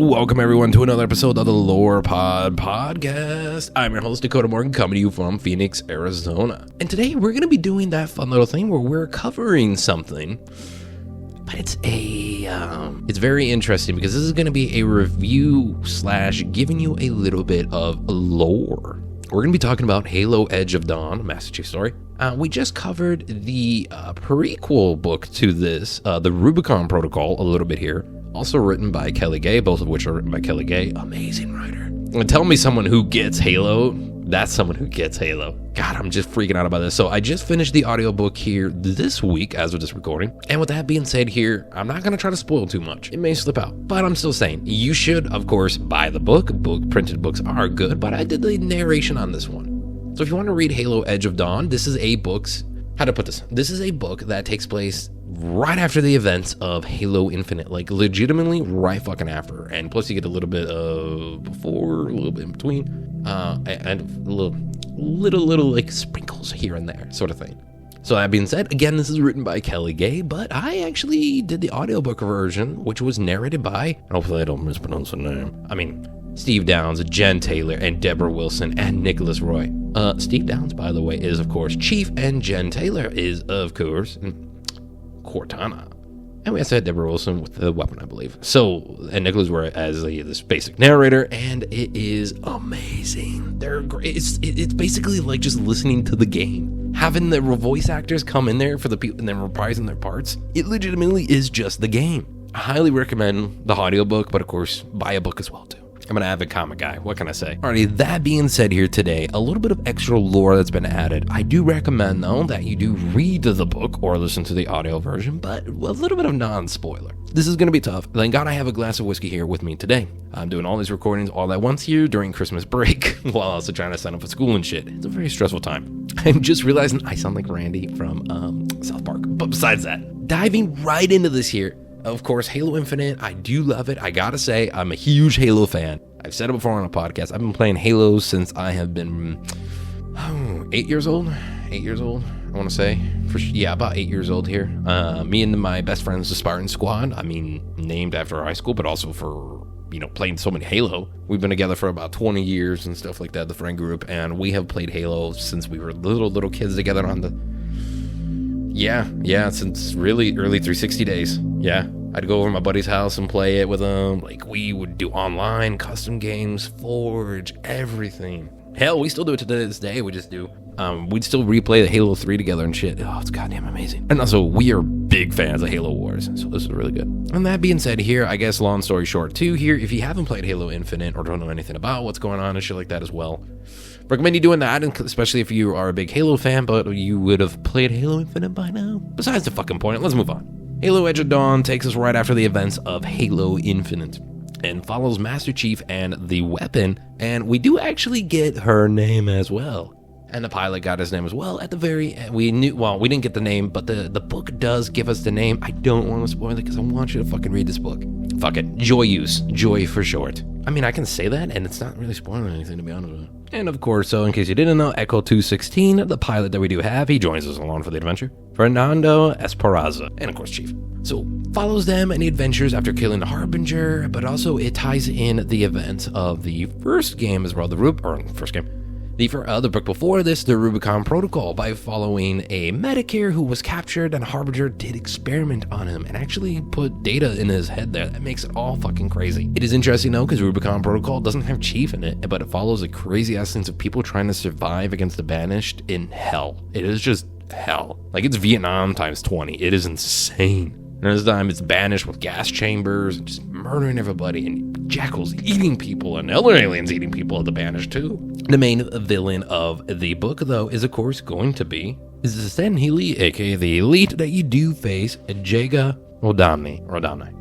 Welcome everyone to another episode of the Lorepod Podcast. I'm your host, Dakota Morgan, coming to you from Phoenix, Arizona. And today we're going to be doing that fun little thing where we're covering something, but it's very interesting because this is going to be a review / giving you a little bit of lore. We're going to be talking about Halo Edge of Dawn, Master Chief story. We just covered the prequel book to this, the Rubicon Protocol, a little bit here. Also written by Kelly Gay, both of which are written by Kelly Gay. Amazing writer. And tell me someone who gets Halo. That's someone who gets Halo. God, I'm just freaking out about this. So I just finished the audiobook here this week as of this recording. And with that being said here, I'm not going to try to spoil too much. It may slip out. But I'm still saying, you should, of course, buy the book. Printed books are good, but I did the narration on this one. So if you want to read Halo Edge of Dawn, this is a book's... How to put this? This is a book that takes place right after the events of Halo Infinite, like legitimately right fucking after. And plus you get a little bit of before, a little bit in between, and little like sprinkles here and there sort of thing. So that being said, again, this is written by Kelly Gay, but I actually did the audiobook version, which was narrated by, hopefully I don't mispronounce the name. Steve Downs, Jen Taylor, and Deborah Wilson, and Nicholas Roy. Steve Downs, by the way, is, of course, Chief, and Jen Taylor is, of course, Cortana. And we also had Deborah Wilson with the weapon, I believe. So, and Nicholas Roy as this basic narrator, and it is amazing. They're great. It's basically like just listening to the game. Having the voice actors come in there for the people and then reprising their parts, it legitimately is just the game. I highly recommend the audiobook, but of course, buy a book as well, too. I'm an avid comic guy. What can I say? Alrighty, that being said here today, a little bit of extra lore that's been added. I do recommend, though, that you do read the book or listen to the audio version, but a little bit of non-spoiler. This is going to be tough. Thank God I have a glass of whiskey here with me today. I'm doing all these recordings all at once here during Christmas break while also trying to sign up for school and shit. It's a very stressful time. I'm just realizing I sound like Randy from South Park. But besides that, diving right into this here, of course, Halo Infinite, I do love it. I gotta say, I'm a huge Halo fan. I've said it before on a podcast. I've been playing Halo since I have been 8 years old. 8 years old, I want to say. About 8 years old here. Me and my best friends, the Spartan Squad. I mean, named after high school, but also for, playing so many Halo. We've been together for about 20 years and stuff like that, the friend group. And we have played Halo since we were little kids together on the... Yeah, since really early 360 days. Yeah, I'd go over to my buddy's house and play it with him. Like, we would do online, custom games, Forge, everything. Hell, we still do it to this day. We just do. We'd still replay the Halo 3 together and shit. Oh, it's goddamn amazing. And also, we are big fans of Halo Wars, so this is really good. And that being said here, I guess long story short too here, if you haven't played Halo Infinite or don't know anything about what's going on and shit like that as well, recommend you doing that, especially if you are a big Halo fan, but you would have played Halo Infinite by now. Besides the fucking point, let's move on. Halo Edge of Dawn takes us right after the events of Halo Infinite and follows Master Chief and the weapon, and we do actually get her name as well. And the pilot got his name as well at the very end. We didn't get the name, but the book does give us the name. I don't want to spoil it because I want you to fucking read this book. Fuck it. Joy for short. I mean, I can say that, and it's not really spoiling anything, to be honest with you. And of course, so in case you didn't know, Echo 216, the pilot that we do have, he joins us along for the adventure. Fernando Esperanza, and of course, Chief. So, follows them in the adventures after killing the Harbinger, but also it ties in the events of the first game as well, the book before this, the Rubicon Protocol, by following a Medicare who was captured, and Harbinger did experiment on him and actually put data in his head there. That makes it all fucking crazy. It is interesting though, because Rubicon Protocol doesn't have Chief in it, but it follows a crazy essence of people trying to survive against the Banished in hell. It is just hell. Like, it's Vietnam times 20. It is insane. And this time it's Banished with gas chambers and just murdering everybody, and jackals eating people and other aliens eating people at the Banished too. The main villain of the book, though, is of course going to be the Stan Healy, aka the elite that you do face, Jaga Rodamni.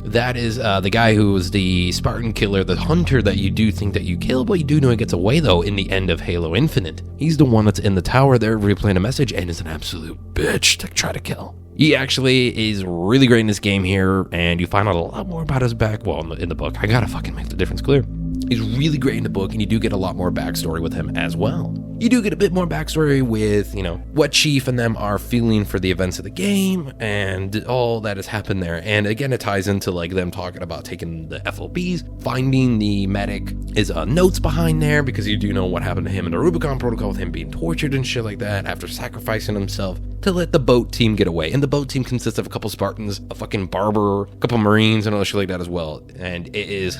That is the guy who was the Spartan killer, the hunter that you do think that you kill, but you do know he gets away, though, in the end of Halo Infinite. He's the one that's in the tower there replaying a message and is an absolute bitch to try to kill. He actually is really great in this game here, and you find out a lot more about his back, in the book. I gotta fucking make the difference clear. He's really great in the book, and you do get a lot more backstory with him as well. You do get a bit more backstory with, what Chief and them are feeling for the events of the game and all that has happened there. And again, it ties into like them talking about taking the FOBs, finding the medic is notes behind there, because you do know what happened to him in the Rubicon Protocol with him being tortured and shit like that after sacrificing himself to let the boat team get away. And the boat team consists of a couple Spartans, a fucking barber, a couple Marines, and other shit like that as well. And they're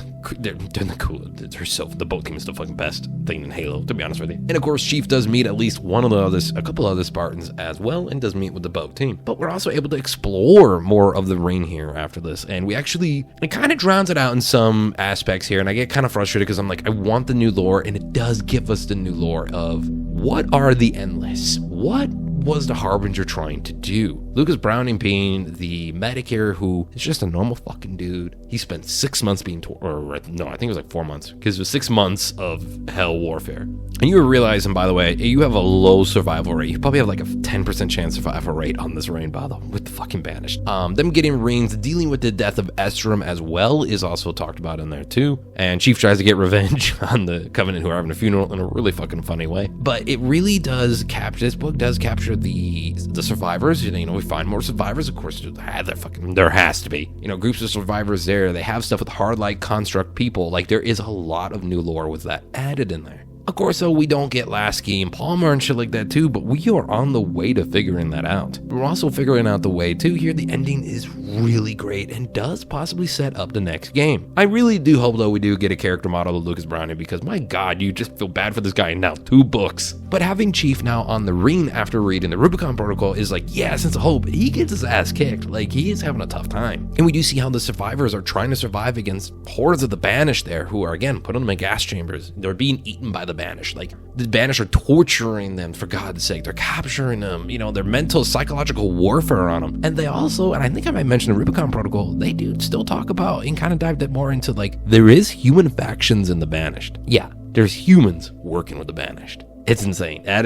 the coolest. The boat team is the fucking best thing in Halo, to be honest with you. And of course, Chief does meet at least a couple other Spartans as well, and does meet with the boat team. But we're also able to explore more of the ring here after this, and it kind of drowns it out in some aspects here, and I get kind of frustrated because I'm like, I want the new lore, and it does give us the new lore of what are the Endless? What was the Harbinger trying to do? Lucas Browning being the medic here, who is just a normal fucking dude. He spent 6 months being I think it was like 4 months, because it was 6 months of hell warfare. And you were realizing, by the way, you have a low survival rate. You probably have like a 10% chance survival rate on this reign, by the way, with the fucking Banished. Them getting rings, dealing with the death of Estrom as well is also talked about in there too. And Chief tries to get revenge on the Covenant who are having a funeral in a really fucking funny way. But it really does capture, this book does capture the survivors. We find more survivors. Of course, there has to be, groups of survivors there. They have stuff with hard light construct people. Like, there is a lot of new lore with that added in there. Of course, though, we don't get Lasky and Palmer and shit like that too, but we are on the way to figuring that out. We're also figuring out the way too here. The ending is really great and does possibly set up the next game. I really do hope, though, we do get a character model of Lucas Browning, because my God, you just feel bad for this guy in now 2 books. But having Chief now on the ring after reading the Rubicon Protocol is like, yeah, sense of hope. He gets his ass kicked. Like, he is having a tough time. And we do see how the survivors are trying to survive against hordes of the Banished there, who are, again, put them in gas chambers. They're being eaten by the Banished. Like, the Banished are torturing them, for God's sake. They're capturing them, their mental, psychological warfare on them. And they also, and I think I might mention the Rubicon Protocol, they do still talk about and kind of dive that more into, like, there is human factions in the Banished. Yeah, there's humans working with the Banished. It's insane. I'd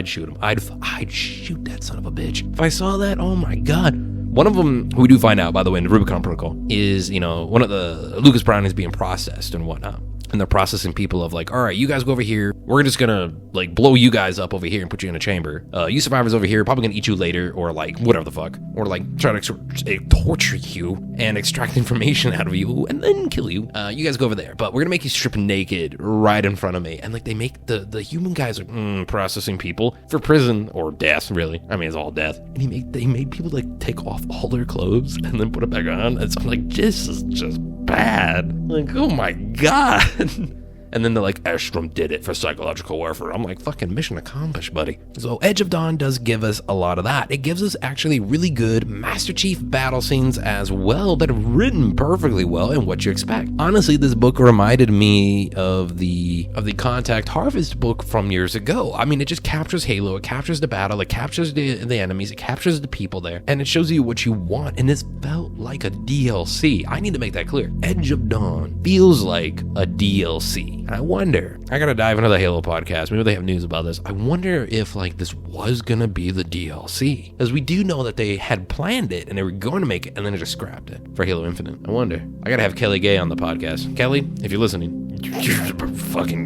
shoot him. I'd shoot that son of a bitch. If I saw that, oh my God. One of them, who we do find out, by the way, in the Rubicon Protocol, is, one of the Lucas Brown is being processed and whatnot. And they're processing people of like, all right, you guys go over here. We're just gonna like blow you guys up over here and put you in a chamber. You survivors over here, probably gonna eat you later, or like whatever the fuck, or like try to torture you and extract information out of you and then kill you. You guys go over there, but we're gonna make you strip naked right in front of me. And like they make the human guys are processing people for prison or death, really. I mean, it's all death. And they made people like take off all their clothes and then put it back on. And so I'm like, this is just bad. Like, oh my God. And then they're like, Estrom did it for psychological warfare. I'm like, fucking mission accomplished, buddy. So Edge of Dawn does give us a lot of that. It gives us actually really good Master Chief battle scenes as well that are written perfectly well and what you expect. Honestly, this book reminded me of the Contact Harvest book from years ago. I mean, it just captures Halo, it captures the battle, it captures the enemies, it captures the people there, and it shows you what you want. And this felt like a DLC. I need to make that clear. Edge of Dawn feels like a DLC. And I wonder, I gotta dive into the Halo podcast, maybe they have news about this. I wonder if like this was gonna be the DLC, because we do know that they had planned it and they were going to make it and then they just scrapped it for Halo Infinite. I wonder. I gotta have Kelly Gay on the podcast. Kelly, if you're listening,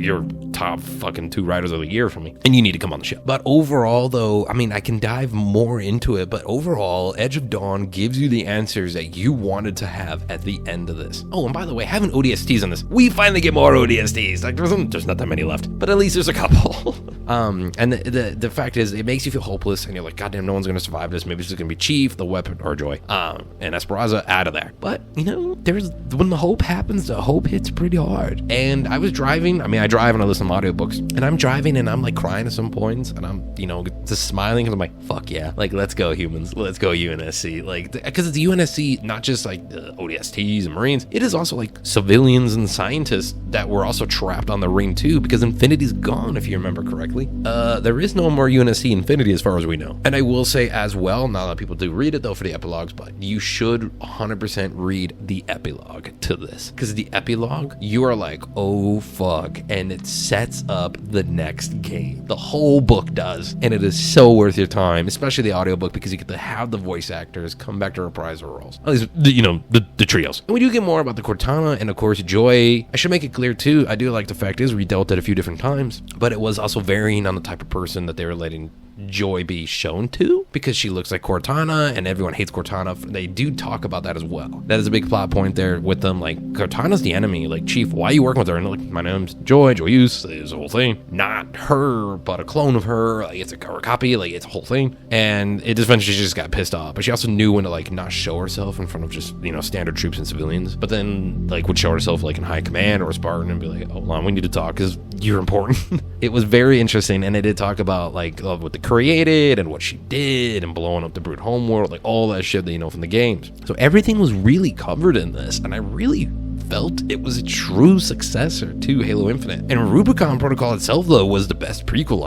you're top fucking 2 writers of the year for me, and you need to come on the show. But overall, though, I mean, I can dive more into it, but overall, Edge of Dawn gives you the answers that you wanted to have at the end of this. Oh, and by the way, having ODSTs on this, we finally get more ODSTs. Like, there's not that many left, but at least there's a couple. And the fact is, it makes you feel hopeless, and you're like, goddamn, no one's gonna survive this. Maybe it's just gonna be Chief, the Weapon, or Joy, and Esperanza out of there. But when the hope happens, the hope hits pretty hard. And I was driving. I drive and I listen to audiobooks, and I'm driving and I'm like crying at some points, and I'm just smiling because I'm like, fuck yeah, like let's go humans, let's go UNSC, like because it's UNSC, not just like the ODSTs and Marines. It is also like civilians and scientists that were also trapped on the ring too, because Infinity's gone, if you remember correctly. There is no more UNSC Infinity as far as we know. And I will say as well, not a lot of people do read it though for the epilogues, but you should 100% read the epilogue to this, because the epilogue, you are like, oh fuck, and it's set sets up the next game. The whole book does, and it is so worth your time, especially the audiobook, because you get to have the voice actors come back to reprise their roles. At least, the trios. And we do get more about the Cortana and, of course, Joy. I should make it clear, too, I do like the fact is we dealt it a few different times, but it was also varying on the type of person that they were letting Joy be shown to, because she looks like Cortana and everyone hates Cortana. They do talk about that as well. That is a big plot point there with them. Like, Cortana's the enemy. Like, Chief, why are you working with her? And like, my name's Joy Use is the whole thing. Not her, but a clone of her. Like, it's a copy. Like, it's a whole thing. And it eventually just got pissed off. But she also knew when to like not show herself in front of just, standard troops and civilians. But then like would show herself like in high command or a Spartan and be like, hold on, we need to talk because you're important. It was very interesting, and it did talk about like what the created and what she did and blowing up the Brood homeworld, like all that shit that you know from the games. So everything was really covered in this, and I really felt it was a true successor to Halo Infinite. And Rubicon Protocol itself, though, was the best prequel.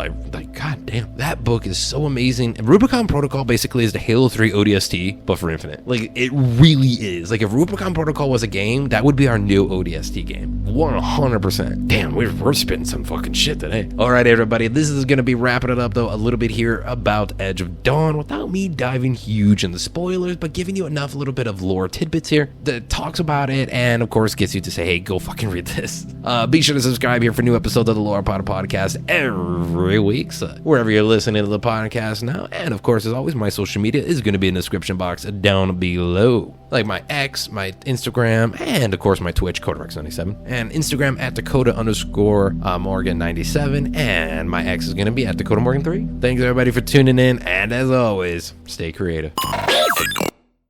God damn, that book is so amazing. And Rubicon Protocol basically is the Halo 3 ODST, but for Infinite. Like, it really is. Like, if Rubicon Protocol was a game, that would be our new ODST game. 100%. Damn, we're spitting some fucking shit today. All right, everybody, this is going to be wrapping it up, though, a little bit here about Edge of Dawn without me diving huge in the spoilers, but giving you enough little bit of lore tidbits here that talks about it, and of course gets you to say, hey, go fucking read this. Be sure to subscribe here for new episodes of the Lorepod Podcast every week, so wherever you're listening to the podcast now. And of course, as always, my social media is going to be in the description box down below, like my X, my Instagram, and of course my Twitch, CodaRex97, and Instagram at Dakota_Morgan97, and my X is going to be at DakotaMorgan3. Thanks everybody for tuning in, and as always, stay creative.